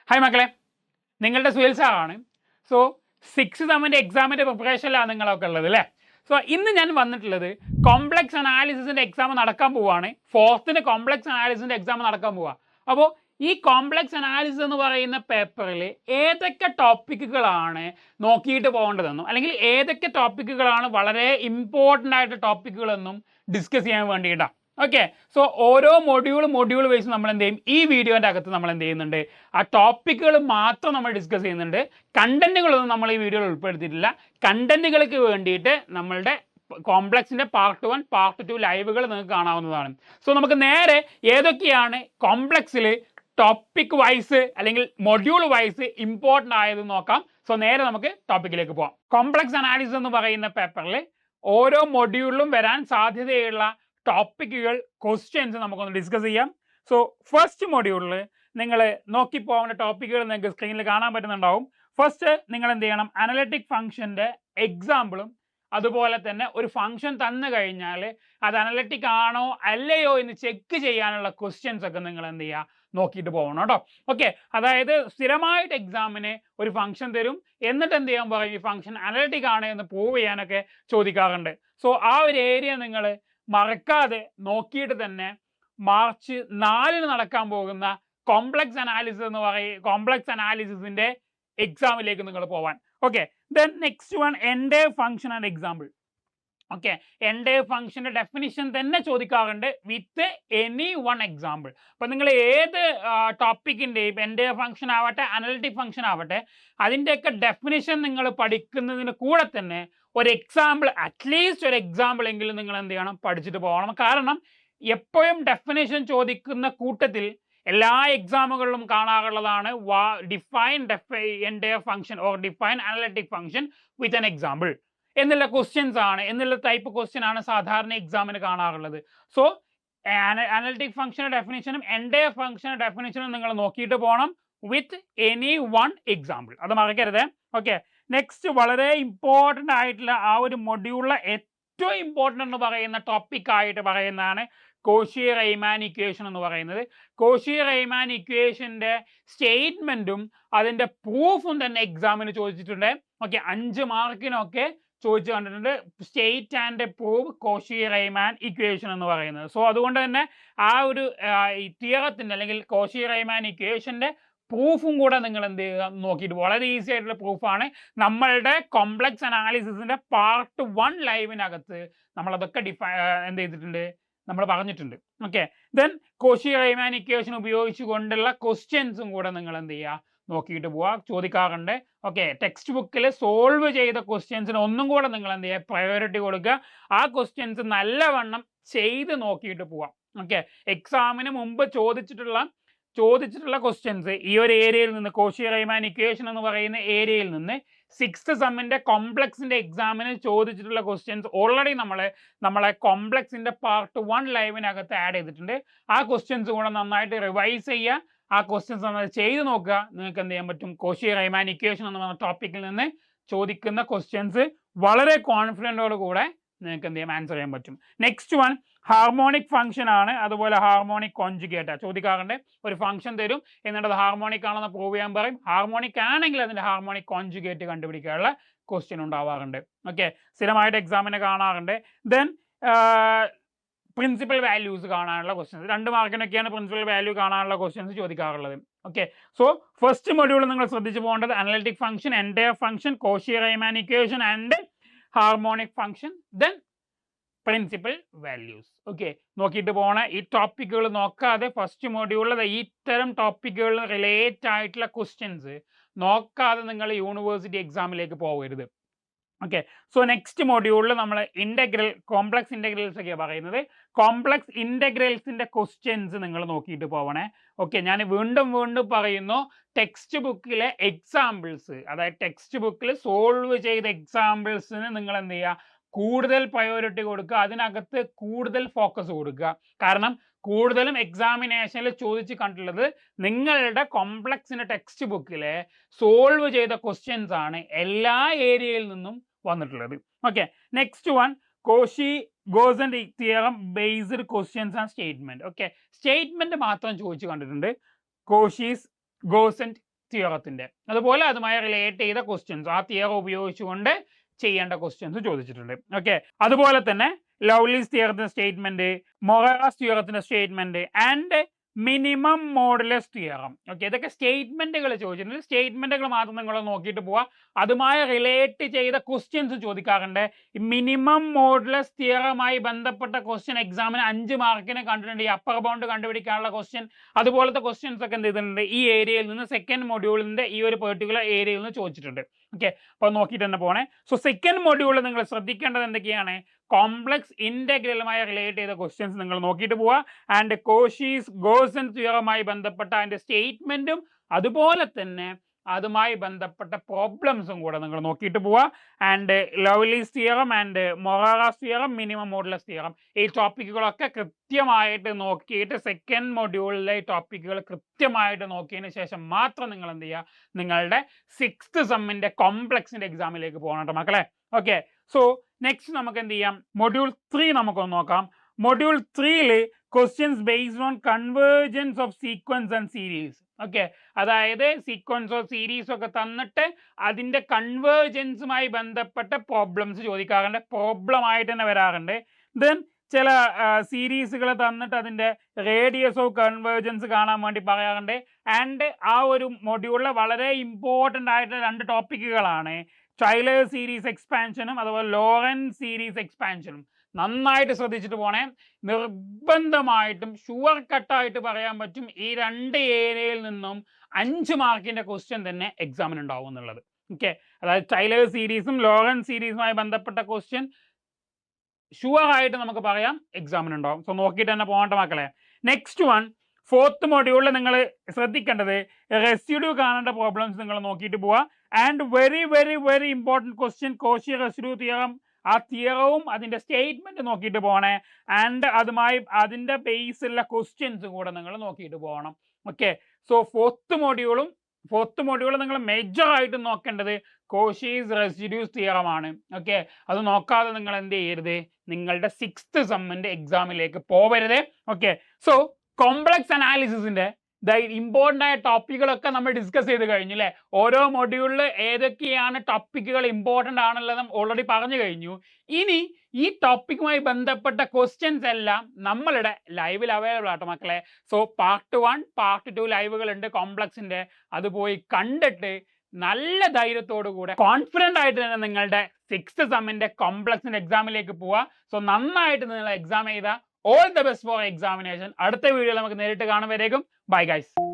Hi മക്കളെ, നിങ്ങളുടെ സുഹേൽ സാറാണ്. സോ 6th സെമ്മിൻ്റെ എക്സാമിൻ്റെ പ്രിപ്പറേഷനിലാണ് നിങ്ങളൊക്കെ ഉള്ളത് അല്ലേ? സോ ഇന്ന് ഞാൻ വന്നിട്ടുള്ളത് കോംപ്ലക്സ് അനാലിസിസിൻ്റെ എക്സാം നടക്കാൻ പോവുകയാണ്. 4th കോംപ്ലക്സ് അനാലിസിസിൻ്റെ എക്സാം നടക്കാൻ പോവുക. അപ്പോൾ ഈ കോംപ്ലക്സ് അനാലിസിസ് എന്ന് പറയുന്ന പേപ്പറിൽ ഏതൊക്കെ ടോപ്പിക്കുകളാണ് നോക്കിയിട്ട് പോകേണ്ടതെന്നും അല്ലെങ്കിൽ ഏതൊക്കെ ടോപ്പിക്കുകളാണ് വളരെ ഇമ്പോർട്ടൻ്റ് ആയിട്ട് ടോപ്പിക്കുകളെന്നും ഡിസ്കസ് ചെയ്യാൻ വേണ്ടിയിട്ടാണ്. ഓക്കെ, സോ ഓരോ മൊഡ്യൂൾ വൈസ് നമ്മൾ എന്ത് ചെയ്യും, ഈ വീഡിയോൻ്റെ അകത്ത് നമ്മൾ എന്ത് ചെയ്യുന്നുണ്ട്, ആ ടോപ്പിക്കുകൾ മാത്രം നമ്മൾ ഡിസ്കസ് ചെയ്യുന്നുണ്ട്. കണ്ടന്റുകളൊന്നും നമ്മൾ ഈ വീഡിയോയിൽ ഉൾപ്പെടുത്തിയിട്ടില്ല. കണ്ടന്റുകൾക്ക് വേണ്ടിയിട്ട് നമ്മളുടെ കോംപ്ലക്സിൻ്റെ പാർട്ട് 1 പാർട്ട് 2 ലൈവുകൾ നിങ്ങൾക്ക് കാണാവുന്നതാണ്. സോ നമുക്ക് നേരെ ഏതൊക്കെയാണ് കോംപ്ലക്സിൽ ടോപ്പിക് വൈസ് അല്ലെങ്കിൽ മൊഡ്യൂൾ വൈസ് ഇമ്പോർട്ടൻ്റ് ആയത് നോക്കാം. സോ നേരെ നമുക്ക് ടോപ്പിക്കിലേക്ക് പോകാം. കോംപ്ലക്സ് അനാലിസിസ് എന്ന് പറയുന്ന പേപ്പറിൽ ഓരോ മൊഡ്യൂളിലും വരാൻ സാധ്യതയുള്ള ടോപ്പിക്കുകൾ, ക്വസ്റ്റ്യൻസ് നമുക്കൊന്ന് ഡിസ്കസ് ചെയ്യാം. സോ ഫസ്റ്റ് മൊഡ്യൂളിൽ നിങ്ങൾ നോക്കിപ്പോകേണ്ട ടോപ്പിക്കുകൾ നിങ്ങൾക്ക് സ്ക്രീനിൽ കാണാൻ പറ്റുന്നുണ്ടാവും. ഫസ്റ്റ് നിങ്ങൾ എന്ത് ചെയ്യണം, അനലിറ്റിക് ഫംഗ്ഷൻ്റെ എക്സാമ്പിളും അതുപോലെ തന്നെ ഒരു ഫംഗ്ഷൻ തന്നു കഴിഞ്ഞാൽ അത് അനലിറ്റിക് ആണോ അല്ലയോ എന്ന് ചെക്ക് ചെയ്യാനുള്ള ക്വസ്റ്റ്യൻസ് ഒക്കെ നിങ്ങൾ എന്ത് ചെയ്യുക, നോക്കിയിട്ട് പോകണം കേട്ടോ. ഓക്കെ, അതായത് സ്ഥിരമായിട്ട് എക്സാമിന് ഒരു ഫംഗ്ഷൻ തരും, എന്നിട്ട് എന്ത് ചെയ്യാൻ പറയും, ഈ ഫംഗ്ഷൻ അനലിറ്റിക് ആണ് എന്ന് പ്രൂവ് ചെയ്യാനൊക്കെ ചോദിക്കാറുണ്ട്. സോ ആ ഒരു ഏരിയ നിങ്ങൾ മറക്കാതെ നോക്കിയിട്ട് തന്നെ മാർച്ച് 4 നടക്കാൻ പോകുന്ന കോംപ്ലക്സ് അനാലിസിസിന്റെ എക്സാമിലേക്ക് നിങ്ങൾ പോവാൻ. Okay, then next one entire function and example. Okay, entire ഫംഗ്ഷന്റെ ഡെഫിനിഷൻ തന്നെ ചോദിക്കാറുണ്ട് വിത്ത് എനി വൺ എക്സാമ്പിൾ. അപ്പം നിങ്ങൾ ഏത് ടോപ്പിക്കിൻ്റെയും എൻഡേവ് ഫംഗ്ഷൻ ആവട്ടെ അനലിറ്റിക് ഫംഗ്ഷൻ ആവട്ടെ അതിൻ്റെയൊക്കെ ഡെഫിനിഷൻ നിങ്ങൾ പഠിക്കുന്നതിന് കൂടെ തന്നെ ഒരു എക്സാമ്പിൾ, അറ്റ്ലീസ്റ്റ് ഒരു എക്സാമ്പിൾ എങ്കിലും നിങ്ങൾ എന്ത് ചെയ്യണം, പഠിച്ചിട്ട് പോകണം. കാരണം എപ്പോഴും ഡെഫിനിഷൻ ചോദിക്കുന്ന കൂട്ടത്തിൽ എല്ലാ എക്സാമുകളിലും കാണാറുള്ളതാണ് define entire function or define analytic function with an example എന്നുള്ള ക്വസ്റ്റ്യൻസ് ആണ്, എന്നുള്ള ടൈപ്പ് ക്വസ്റ്റ്യൻ ആണ് സാധാരണ എക്സാമിന് കാണാറുള്ളത്. സോ അനലിറ്റിക് ഫംഗ്ഷൻ്റെ ഡെഫിനിഷനും എൻഡേവ് ഫംഗ്ഷൻ്റെ ഡെഫിനിഷനും നിങ്ങൾ നോക്കിയിട്ട് പോകണം വിത്ത് എനി വൺ എക്സാമ്പിൾ. അത് മറക്കരുത്. ഓക്കെ, നെക്സ്റ്റ് വളരെ ഇമ്പോർട്ടൻ്റ് ആയിട്ടുള്ള ആ ഒരു മൊഡ്യൂളിലെ ഏറ്റവും ഇമ്പോർട്ടൻ്റ് എന്ന് പറയുന്ന ടോപ്പിക്കായിട്ട് പറയുന്നതാണ് കോഷി-റീമാൻ ഇക്വേഷൻ എന്ന് പറയുന്നത്. കോഷി-റീമാൻ ഇക്വേഷൻ്റെ സ്റ്റേറ്റ്മെൻറ്റും അതിൻ്റെ പ്രൂഫും തന്നെ എക്സാമിന് ചോദിച്ചിട്ടുണ്ട്. ഓക്കെ, 5 മാർക്കിനൊക്കെ ചോദിച്ചു കണ്ടിട്ടുണ്ട്, സ്റ്റേറ്റ് ആൻഡ് പ്രൂവ് കോഷി-റീമാൻ ഇക്വേഷൻ എന്ന് പറയുന്നത്. സോ അതുകൊണ്ട് തന്നെ ആ ഒരു തിയറത്തിൻ്റെ അല്ലെങ്കിൽ കോഷി-റീമാൻ ഇക്വേഷൻ്റെ പ്രൂഫും കൂടെ നിങ്ങൾ എന്ത് ചെയ്യുക, നോക്കിയിട്ട് വളരെ ഈസി ആയിട്ടുള്ള പ്രൂഫാണ്. നമ്മളുടെ കോംപ്ലക്സ് അനാലിസിസിൻ്റെ പാർട്ട് 1 ലൈവിനകത്ത് നമ്മളതൊക്കെ എന്ത് ചെയ്തിട്ടുണ്ട്, നമ്മൾ പറഞ്ഞിട്ടുണ്ട്. ഓക്കെ, ദെൻ കോഷി-റീമാൻ ഇക്വേഷൻ ഉപയോഗിച്ച് കൊണ്ടുള്ള ക്വസ്റ്റ്യൻസും കൂടെ നിങ്ങൾ എന്ത് ചെയ്യുക, നോക്കിയിട്ട് പോവുക, ചോദിക്കാറുണ്ട്. ഓക്കെ, ടെക്സ്റ്റ് ബുക്കിൽ സോൾവ് ചെയ്ത ക്വസ്റ്റ്യൻസിന് ഒന്നും കൂടെ നിങ്ങൾ എന്ത് ചെയ്യുക, പ്രയോറിറ്റി കൊടുക്കുക. ആ ക്വസ്റ്റ്യൻസ് നല്ലവണ്ണം ചെയ്ത് നോക്കിയിട്ട് പോവാം. ഓക്കെ, എക്സാമിന് മുമ്പ് ചോദിച്ചിട്ടുള്ള ക്വസ്റ്റ്യൻസ് ഈ ഒരു ഏരിയയിൽ നിന്ന്, കോഷി-റീമാൻ ഇക്വേഷൻ എന്ന് പറയുന്ന ഏരിയയിൽ നിന്ന് 6th സെമ്മിൻ്റെ കോംപ്ലക്സിൻ്റെ എക്സാമിന് ചോദിച്ചിട്ടുള്ള ക്വസ്റ്റ്യൻസ് ഓൾറെഡി നമ്മളെ കോംപ്ലക്സിൻ്റെ പാർട്ട് 1 ലൈവിനകത്ത് ആഡ് ചെയ്തിട്ടുണ്ട്. ആ ക്വസ്റ്റ്യൻസ് കൂടെ നന്നായിട്ട് റിവൈസ് ചെയ്യുക, ആ ക്വസ്റ്റ്യൻസ് നന്നായി ചെയ്ത് നോക്കുക. നിങ്ങൾക്ക് എന്ത് ചെയ്യാൻ പറ്റും, കോഷി-റീമാൻ ഇക്വേഷൻ എന്ന് പറയുന്ന ടോപ്പിക്കിൽ നിന്ന് ചോദിക്കുന്ന ക്വസ്റ്റ്യൻസ് വളരെ കോൺഫിഡൻറ്റോട് കൂടെ നിങ്ങൾക്ക് എന്ത് ചെയ്യാം, ആൻസർ ചെയ്യാൻ പറ്റും. നെക്സ്റ്റ് വൺ ഹാർമോണിക് ഫംഗ്ഷൻ ആണ്, അതുപോലെ ഹാർമോണിക് കോൺജുഗേറ്റ് ചോദിക്കാറുണ്ട്. ഒരു ഫംഗ്ഷൻ തരും, എന്നിട്ട് അത് ഹാർമോണിക് ആണെന്ന് പ്രൂവ് ചെയ്യാൻ പറയും. ഹാർമോണിക് ആണെങ്കിൽ അതിൻ്റെ ഹാർമോണിക് കോൺജുഗേറ്റ് കണ്ടുപിടിക്കാനുള്ള ക്വസ്റ്റ്യൻ ഉണ്ടാവാറുണ്ട്. ഓക്കെ, സ്ഥിരമായിട്ട് എക്സാമിന് കാണാറുണ്ട്. ദെൻ പ്രിൻസിപ്പൽ വാല്യൂസ് കാണാനുള്ള ക്വസ്റ്റ്യൻസ്, 2 മാർക്കിനൊക്കെയാണ് പ്രിൻസിപ്പൽ വാല്യൂ കാണാനുള്ള ക്വസ്റ്റ്യൻസ് ചോദിക്കാറുള്ളത്. ഓക്കെ, സോ ഫസ്റ്റ് മൊഡ്യൂൾ നിങ്ങൾ ശ്രദ്ധിച്ചു പോകേണ്ടത് analytic function, entire function, Cauchy Riemann equation and harmonic function, then principal values. Okay, നോക്കിയിട്ട് പോകണ ഈ ടോപ്പിക്കുകൾ നോക്കാതെ ഫസ്റ്റ് മൊഡ്യൂളിൽ ഈ തരം ടോപ്പിക്കുകളിൽ റിലേറ്റ് ആയിട്ടുള്ള ക്വസ്റ്റ്യൻസ് നോക്കാതെ നിങ്ങൾ യൂണിവേഴ്സിറ്റി എക്സാമിലേക്ക് പോകരുത്. ഓക്കെ, സോ നെക്സ്റ്റ് മൊഡ്യൂളിൽ നമ്മൾ കോംപ്ലക്സ് ഇൻ്റഗ്രൽസ് ഒക്കെയാണ് പറയുന്നത്. കോംപ്ലക്സ് ഇൻ്റഗ്രൽസിൻ്റെ ക്വസ്റ്റ്യൻസ് നിങ്ങൾ നോക്കിയിട്ട് പോകണേ. ഓക്കെ, ഞാൻ വീണ്ടും പറയുന്നു, ടെക്സ്റ്റ് ബുക്കിലെ എക്സാമ്പിൾസ്, അതായത് ടെക്സ്റ്റ് ബുക്കിൽ സോൾവ് ചെയ്ത എക്സാമ്പിൾസിന് നിങ്ങൾ എന്ത് ചെയ്യുക, കൂടുതൽ പ്രയോറിറ്റി കൊടുക്കുക, അതിനകത്ത് കൂടുതൽ ഫോക്കസ് കൊടുക്കുക. കാരണം കൂടുതലും എക്സാമിനേഷനിൽ ചോദിച്ച് കണ്ടിട്ടുള്ളത് നിങ്ങളുടെ കോംപ്ലക്സിൻ്റെ ടെക്സ്റ്റ് ബുക്കിലെ സോൾവ് ചെയ്ത ക്വസ്റ്റ്യൻസ് ആണ് എല്ലാ ഏരിയയിൽ നിന്നും വന്നിട്ടുള്ളത്. Okay, next one Cauchy Goursat theorem based questions and statement. Okay, statement മാത്രം ചോദിച്ച് കണ്ടിട്ടുണ്ട്. കോഷി-ഗോസെൻ്റ് തിയറത്തിന്റെ, അതുപോലെ അതുമായി റിലേറ്റ് ചെയ്ത ക്വസ്റ്റ്യൻസ് ആ തിയറം ഉപയോഗിച്ചുകൊണ്ട് ചെയ്യേണ്ട ക്വസ്റ്റ്യൻസ് ചോദിച്ചിട്ടുണ്ട്. ഓക്കെ, അതുപോലെ തന്നെ ലവ്ലീസ് തിയറത്തിന്റെ സ്റ്റേറ്റ്മെന്റ്, മൊറാസ് തിയറത്തിന്റെ statement and minimum modulus theorem. Okay, ഇതൊക്കെ സ്റ്റേറ്റ്മെന്റുകൾ ചോദിച്ചിട്ടുണ്ട്. സ്റ്റേറ്റ്മെന്റുകൾ മാത്രം നിങ്ങൾ നോക്കിയിട്ട് പോവുക. അതുമായി റിലേറ്റ് ചെയ്ത ക്വസ്റ്റ്യൻസ് ചോദിക്കാറുണ്ട്. മിനിമം മോഡുലസ് തിയറമായി ബന്ധപ്പെട്ട ക്വസ്റ്റ്യൻ എക്സാമിന് 5 മാർക്കിന് കണ്ടിട്ടുണ്ട്. ഈ അപ്പർ ബൗണ്ട് കണ്ടുപിടിക്കാനുള്ള ക്വസ്റ്റ്യൻ, അതുപോലത്തെ ക്വസ്റ്റ്യൻസ് ഒക്കെ എന്ത് ചെയ്തിട്ടുണ്ട് ഈ ഏരിയയിൽ നിന്ന്, സെക്കൻഡ് മൊഡ്യൂളിന്റെ ഈ ഒരു പെർട്ടിക്കുലർ ഏരിയയിൽ നിന്ന് ചോദിച്ചിട്ടുണ്ട്. ഓക്കെ, അപ്പോൾ നോക്കിയിട്ട് തന്നെ പോണേ. സോ സെക്കൻഡ് മൊഡ്യൂളിൽ നിങ്ങൾ ശ്രദ്ധിക്കേണ്ടത് എന്തൊക്കെയാണ്? കോംപ്ലക്സ് ഇന്റഗ്രലുമായി റിലേറ്റ് ചെയ്ത ക്വസ്റ്റ്യൻസ് നിങ്ങൾ നോക്കിയിട്ട് പോവുക. ആൻഡ് കോഷീസ് ഗോസൻ തിയറമായി ബന്ധപ്പെട്ട അതിന്റെ സ്റ്റേറ്റ്മെന്റും അതുപോലെ തന്നെ അതുമായി ബന്ധപ്പെട്ട പ്രോബ്ലംസും കൂടെ നിങ്ങൾ നോക്കിയിട്ട് പോവുക. And ലവ്ലീസ് theorem and Moraes theorem, minimum modulus theorem, ഈ ടോപ്പിക്കുകളൊക്കെ കൃത്യമായിട്ട് നോക്കിയിട്ട് സെക്കൻഡ് മൊഡ്യൂളിലെ ടോപ്പിക്കുകൾ കൃത്യമായിട്ട് നോക്കിയതിന് ശേഷം മാത്രം നിങ്ങൾ എന്ത് ചെയ്യുക, നിങ്ങളുടെ 6th സെമ്മിന്റെ കോംപ്ലക്സിന്റെ എക്സാമിലേക്ക് പോകണം കേട്ടോ മക്കളെ. ഓക്കെ, സോ നെക്സ്റ്റ് നമുക്ക് എന്ത് ചെയ്യാം, മൊഡ്യൂൾ 3 നമുക്കൊന്ന് നോക്കാം. മൊഡ്യൂൾ 3ൽ questions based on convergence of sequence and series. Okay, അതായത് സീക്വൻസോ സീരീസോ ഒക്കെ തന്നിട്ട് അതിന്റെ കൺവേർജൻസുമായി ബന്ധപ്പെട്ട പ്രോബ്ലംസ് ചോദിക്കാറുണ്ട്. പ്രോബ്ലം ആയിട്ട് തന്നെ വരാറുണ്ട്. ദെൻ ചില സീരീസുകൾ തന്നിട്ട് അതിന്റെ റേഡിയസ് ഓഫ് കൺവേർജൻസ് കാണാൻ വേണ്ടി പറയാറുണ്ട്. ആൻഡ് ആ ഒരു മൊഡ്യൂളിലെ വളരെ ഇമ്പോർട്ടൻ്റ് ആയിട്ടുള്ള 2 ടോപ്പിക്കുകളാണ് ടൈലർ സീരീസ് എക്സ്പാൻഷനും അതുപോലെ ലോറൻസ് സീരീസ് എക്സ്പാൻഷനും. നന്നായിട്ട് ശ്രദ്ധിച്ചിട്ട് പോണേ. നിർബന്ധമായിട്ടും ഷുവർ കട്ടായിട്ട് പറയാൻ പറ്റും ഈ 2 ഏരിയയിൽ നിന്നും 5 മാർക്കിന്റെ ക്വസ്റ്റ്യൻ തന്നെ എക്സാമിന് ഉണ്ടാവും എന്നുള്ളത്. ഓക്കെ, അതായത് ടൈലർ സീരീസും ലോറൻസ് സീരീസുമായി ബന്ധപ്പെട്ട ക്വസ്റ്റ്യൻ ഷുവർ ആയിട്ട് നമുക്ക് പറയാം എക്സാമിന് ഉണ്ടാവും. സോ നോക്കിയിട്ട് തന്നെ പോകണ്ട മക്കളെ. നെക്സ്റ്റ് വൺ, 4th മൊഡ്യൂളിൽ നിങ്ങൾ ശ്രദ്ധിക്കേണ്ടത് റെസിഡ്യൂ കാണേണ്ട പ്രോബ്ലംസ് നിങ്ങൾ നോക്കിയിട്ട് പോവുക. And very very very important question, Cauchy residue theorem, ആ തിയറവും അതിന്റെ സ്റ്റേറ്റ്മെന്റ് നോക്കിയിട്ട് പോകണേ. ആൻഡ് അതുമായി അതിന്റെ ബേസിലുള്ള ക്വസ്റ്റ്യൻസും കൂടെ നിങ്ങൾ നോക്കിയിട്ട് പോകണം. ഓക്കെ, സോ 4th മൊഡ്യൂൾ നിങ്ങൾ മേജർ ആയിട്ട് നോക്കേണ്ടത് കോഷീസ് റെസിഡ്യൂസ് തിയറമാണ്. ഓക്കെ, അത് നോക്കാതെ നിങ്ങൾ എന്ത് ചെയ്യരുത്, നിങ്ങളുടെ 6th സെമ്മിന്റെ എക്സാമിലേക്ക് പോവരുത്. ഓക്കെ, സോ കോംപ്ലക്സ് അനാലിസിസിന്റെ ഇമ്പോർട്ടൻ്റ് ആയ ടോപ്പിക്കുകളൊക്കെ നമ്മൾ ഡിസ്കസ് ചെയ്ത് കഴിഞ്ഞു അല്ലേ. ഓരോ മൊഡ്യൂളിൽ ഏതൊക്കെയാണ് ടോപ്പിക്കുകൾ ഇമ്പോർട്ടൻ്റ് ആണുള്ളത് ഓൾറെഡി പറഞ്ഞു കഴിഞ്ഞു. ഇനി ഈ ടോപ്പിക്കുമായി ബന്ധപ്പെട്ട ക്വസ്റ്റ്യൻസ് എല്ലാം നമ്മളുടെ ലൈവിൽ അവൈലബിൾ ആട്ടോ മക്കളെ. സോ പാർട്ട് 1 പാർട്ട് 2 ലൈവുകൾ ഉണ്ട് കോംപ്ലക്സിന്റെ. അത് പോയി കണ്ടിട്ട് നല്ല ധൈര്യത്തോടു കൂടെ കോൺഫിഡൻ്റ് ആയിട്ട് തന്നെ നിങ്ങളുടെ 6th സെമ്മിന്റെ കോംപ്ലക്സിന്റെ എക്സാമിലേക്ക് പോവുക. സോ നന്നായിട്ട് നിങ്ങൾ എക്സാം ചെയ്താൽ all the best for examination. അടുത്ത വീഡിയോയിൽ നമുക്ക് നേരിട്ട് കാണും വരേക്കും. Bye guys.